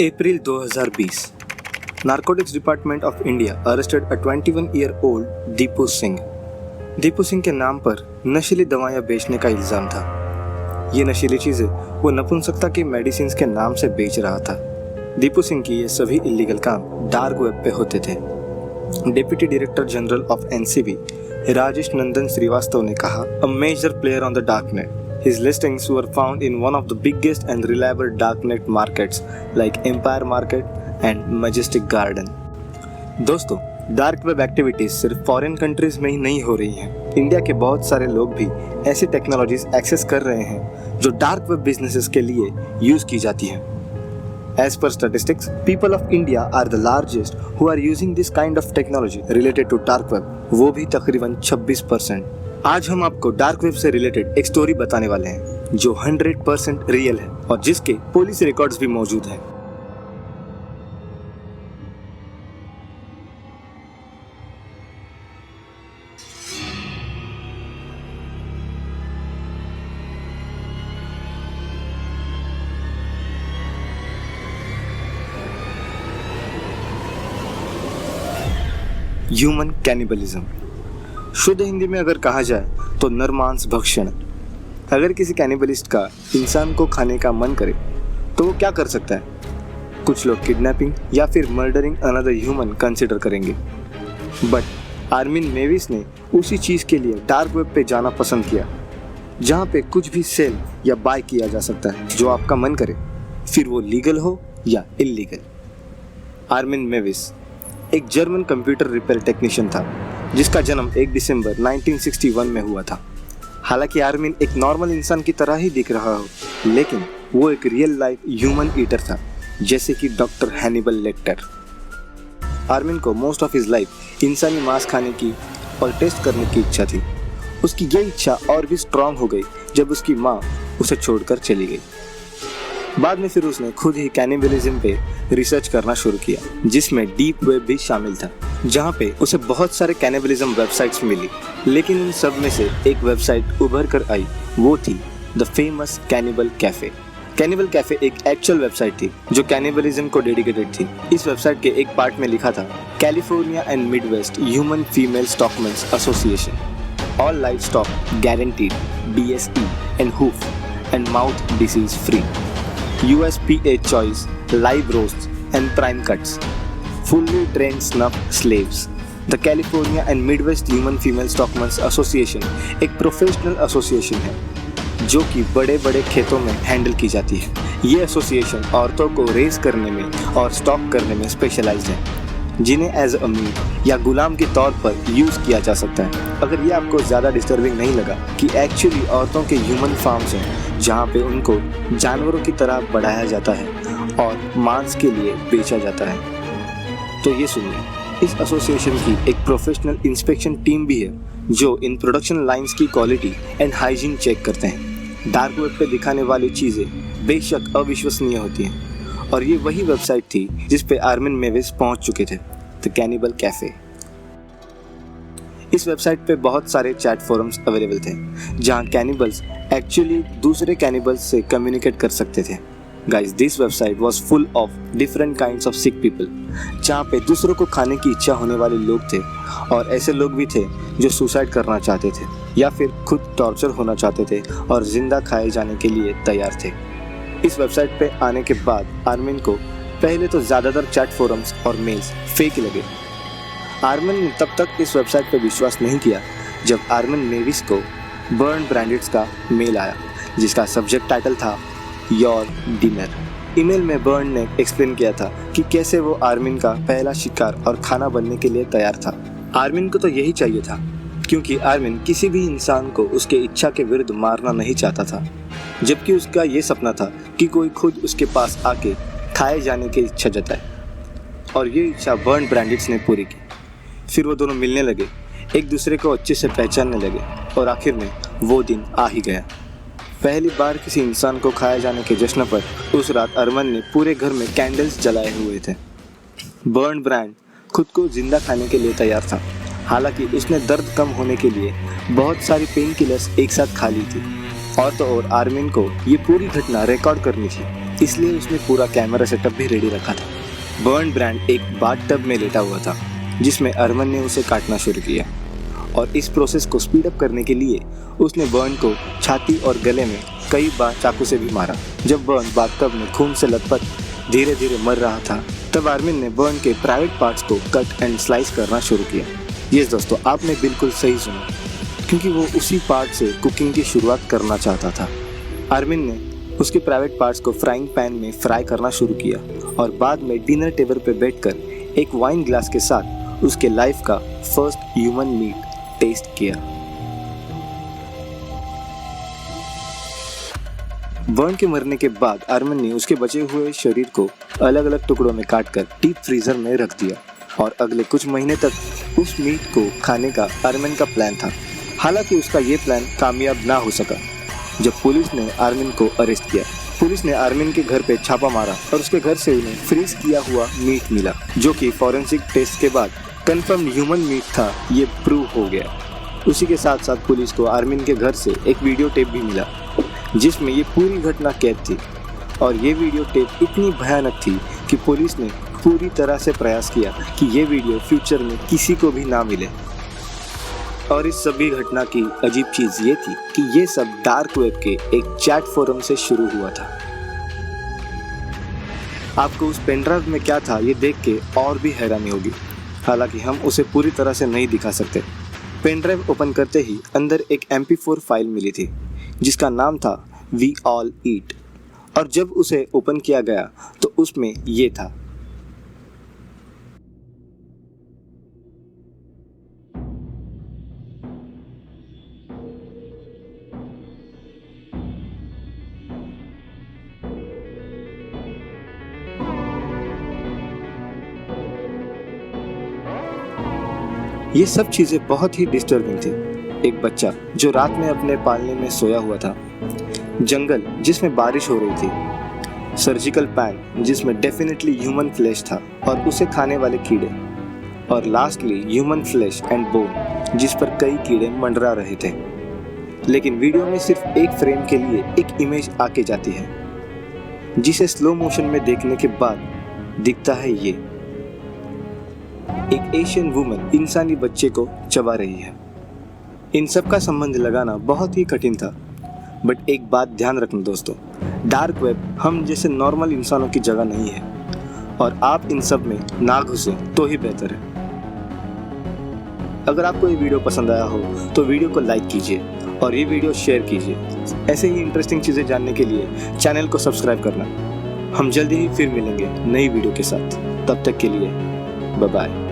April 2020, Narcotics Department of India arrested a 21-year-old Deepu Singh. Deepu Singh के नाम पर नशीली दवाएं बेचने का इल्जाम था। ये नशीली चीजें वो नपुंसकता की मेडिसिन के नाम से बेच रहा था। दीपू सिंह की ये सभी इलीगल काम डार्क वेब पे होते थे। Deputy director general of NCB Rajesh Nandan Shrivastava ने कहा, "A major player on the darknet. His listings were found in one of the biggest and reliable darknet markets like Empire Market and Majestic Garden." दोस्तों, dark web activities सिर्फ foreign countries में ही नहीं हो रही हैं। India के बहुत सारे लोग भी ऐसी टेक्नोलॉजीज एक्सेस कर रहे हैं जो डार्क वेब बिजनेसेस के लिए यूज की जाती हैं। As per statistics, people of India are the largest who are using this kind of technology related to dark web, वो भी तकरीबन 26%। आज हम आपको डार्क वेब से रिलेटेड एक स्टोरी बताने वाले हैं जो 100% रियल है और जिसके पुलिस रिकॉर्ड्स भी मौजूद हैं। ह्यूमन कैनिबलिज्म, शुद्ध हिंदी में अगर कहा जाए तो नरमांस भक्षण। अगर किसी कैनिबलिस्ट का इंसान को खाने का मन करे तो वो क्या कर सकता है? कुछ लोग किडनैपिंग या फिर मर्डरिंग अनदर ह्यूमन कंसिडर करेंगे, बट आर्मिन मेविस ने उसी चीज़ के लिए डार्क वेब पे जाना पसंद किया जहाँ पे कुछ भी सेल या बाय किया जा सकता है जो आपका मन करे, फिर वो लीगल हो या इल्लीगल। आर्मिन मेविस एक जर्मन कंप्यूटर रिपेयर टेक्नीशियन था जिसका जन्म 1 दिसंबर 1961 में हुआ था। हालांकि आर्मिन एक नॉर्मल इंसान की तरह ही दिख रहा हो, लेकिन वो एक रियल लाइफ ह्यूमन ईटर था, जैसे कि डॉक्टर हैनिबल लेक्टर। आर्मिन को मोस्ट ऑफ हिज लाइफ इंसानी मांस खाने की और टेस्ट करने की इच्छा थी। उसकी ये इच्छा और भी स्ट्रांग हो गई जब उसकी माँ उसे छोड़कर चली गई। बाद में फिर उसने खुद ही कैनिबलिज्म पे रिसर्च करना शुरू किया, जिसमें डीप वेब भी शामिल था, जहाँ पे उसे बहुत सारे कैनिबलिज्म वेबसाइट्स मिली। लेकिन उन सब में से एक वेबसाइट उभर कर आई, वो थी the famous cannibal cafe. Cannibal cafe एक एक्चुअल वेबसाइट थी जो कैनिबलिज्म को डेडिकेटेड थी। इस वेबसाइट के एक पार्ट में लिखा था, California and Midwest human female stockmen's association, all life stock guaranteed, BSE and hoof and mouth disease free, USPA choice, live roasts and prime cuts, fully trained snuff slaves। The California and Midwest Human Female Stockmen's Association एक professional association है जो कि बड़े बड़े खेतों में handle की जाती है। ये एसोसिएशन औरतों को रेस करने में और स्टॉक करने में स्पेशलाइज्ड है, जिन्हें एज अ मीट या गुलाम के तौर पर यूज़ किया जा सकता है। अगर ये आपको ज़्यादा डिस्टर्बिंग नहीं लगा कि एक्चुअली औरतों के ह्यूमन फार्म्स हैं जहाँ पे उनको जानवरों की तरह बढ़ाया जाता है और मांस के लिए बेचा जाता है, तो ये सुनिए, इस एसोसिएशन की एक प्रोफेशनल इंस्पेक्शन टीम भी है जो इन प्रोडक्शन लाइंस की क्वालिटी एंड हाइजीन चेक करते हैं। डार्क वेब पे दिखाने वाली चीज़ें बेशक अविश्वसनीय होती हैं, और ये वही वेबसाइट थी जिस पे आर्मिन मेविस पहुंच चुके थे, द कैनिबल कैफे। इस वेबसाइट पे बहुत सारे चैट फोरम्स अवेलेबल थे जहां कैनिबल्स एक्चुअली दूसरे कैनिबल्स से कम्युनिकेट कर सकते थे। Guys, this website was full of different kinds of sick people, जहां पे दूसरों को खाने की इच्छा होने वाले लोग थे, और ऐसे लोग भी थे जो सुसाइड करना चाहते थे या फिर खुद टॉर्चर होना चाहते थे और जिंदा खाए जाने के लिए तैयार थे। इस वेबसाइट पे आने के बाद आर्मिन को पहले तो ज़्यादातर चैट फोरम्स और मेल्स फेक लगे। आर्मिन ने तब तक इस वेबसाइट पे विश्वास नहीं किया जब आर्मिन मेविस को बर्न ब्रांडेड्स का मेल आया, जिसका सब्जेक्ट टाइटल था योर डिनर। ईमेल में बर्न ने एक्सप्लेन किया था कि कैसे वो आर्मिन का पहला शिकार और खाना बनने के लिए तैयार था। आर्मिन को तो यही चाहिए था, क्योंकि आर्मिन किसी भी इंसान को उसके इच्छा के विरुद्ध मारना नहीं चाहता था, जबकि उसका ये सपना था कि कोई खुद उसके पास आके खाए जाने की इच्छा जताए, और ये इच्छा बर्न ब्रांडेड्स ने पूरी की। फिर वो दोनों मिलने लगे, एक दूसरे को अच्छे से पहचानने लगे, और आखिर में वो दिन आ ही गया। पहली बार किसी इंसान को खाए जाने के जश्न पर उस रात आर्मिन ने पूरे घर में कैंडल्स जलाए हुए थे। बर्न ब्रांड खुद को जिंदा खाने के लिए तैयार था। हालांकि उसने दर्द कम होने के लिए बहुत सारी पेन किलर्स एक साथ खा ली थी, और तो और आर्मिन को ये पूरी घटना रिकॉर्ड करनी थी। इसलिए उसने पूरा कैमरा सेटअप भी रेडी रखा था। बर्न ब्रांड एक बाथटब में लेटा हुआ था जिसमें अरमान ने उसे काटना शुरू किया और इस प्रोसेस को स्पीड अप करने के लिए उसने बर्न को छाती और गले में कई बार चाकू से भी मारा। जब बर्न बाथटब में खून से लथपथ धीरे धीरे मर रहा था तब अरमान ने बर्न के प्राइवेट पार्ट्स को कट एंड स्लाइस करना शुरू किया। यस दोस्तों, आपने बिल्कुल सही सुना, क्योंकि वो उसी पार्ट से कुकिंग की शुरुआत करना चाहता था। अरमान ने उसके प्राइवेट पार्ट्स को फ्राइंग पैन में फ्राई करना शुरू किया और बाद में डिनर टेबल पर बैठकर एक वाइन ग्लास के साथ उसके लाइफ का फर्स्ट ह्यूमन मीट टेस्ट किया। बर्न के मरने के बाद अरमान ने उसके बचे हुए शरीर को अलग अलग टुकड़ों में काटकर डीप फ्रीजर में रख दिया और अगले कुछ महीने तक उस मीट को खाने का अरमान का प्लान था। हालांकि उसका ये प्लान कामयाब ना हो सका। जब पुलिस ने अरमान को अरेस्ट किया, पुलिस ने अरमान के घर पे छापा मारा और उसके घर से उन्हें फ्रीज किया हुआ मीट मिला, जो कि फॉरेंसिक टेस्ट के बाद कंफर्म ह्यूमन मीट था, ये प्रूव हो गया। उसी के साथ साथ पुलिस को अरमान के घर से एक वीडियो टेप भी मिला जिसमें ये पूरी घटना कैद थी और ये वीडियो टेप इतनी भयानक थी कि पुलिस ने पूरी तरह से प्रयास किया कि ये वीडियो फ्यूचर में किसी को भी ना मिले। और इस सभी घटना की अजीब चीज ये थी कि ये सब डार्क वेब के एक चैट फोरम से शुरू हुआ था। आपको उस पेनड्राइव में क्या था ये देख के और भी हैरानी होगी, हालांकि हम उसे पूरी तरह से नहीं दिखा सकते। पेनड्राइव ओपन करते ही अंदर एक MP4 फाइल मिली थी जिसका नाम था वी ऑल ईट, और जब उसे ओपन किया गया तो उसमें ये था। ये सब चीजें बहुत ही डिस्टर्बिंग थी। एक बच्चा जो रात में अपने पालने में सोया हुआ था, जंगल जिसमें बारिश हो रही थी, सर्जिकल पैन जिसमें डेफिनेटली ह्यूमन फ्लैश था और उसे खाने वाले कीड़े, और lastly human flesh and bone जिस पर कई कीड़े मंडरा रहे थे। लेकिन वीडियो में सिर्फ एक फ्रेम के लिए एक इमेज आके जाती है जिसे स्लो मोशन में देखने के बाद दिखता है ये एक एशियन वुमन इंसानी बच्चे को चबा रही है। इन सब का संबंध लगाना बहुत ही कठिन था, बट एक बात ध्यान रखना दोस्तों, डार्क वेब हम जैसे नॉर्मल इंसानों की जगह नहीं है और आप इन सब में ना घुसे तो ही बेहतर है। अगर आपको ये वीडियो पसंद आया हो तो वीडियो को लाइक कीजिए और ये वीडियो शेयर कीजिए। ऐसे ही इंटरेस्टिंग चीज़ें जानने के लिए चैनल को सब्सक्राइब करना। हम जल्दी ही फिर मिलेंगे नई वीडियो के साथ, तब तक के लिए बाय बाय।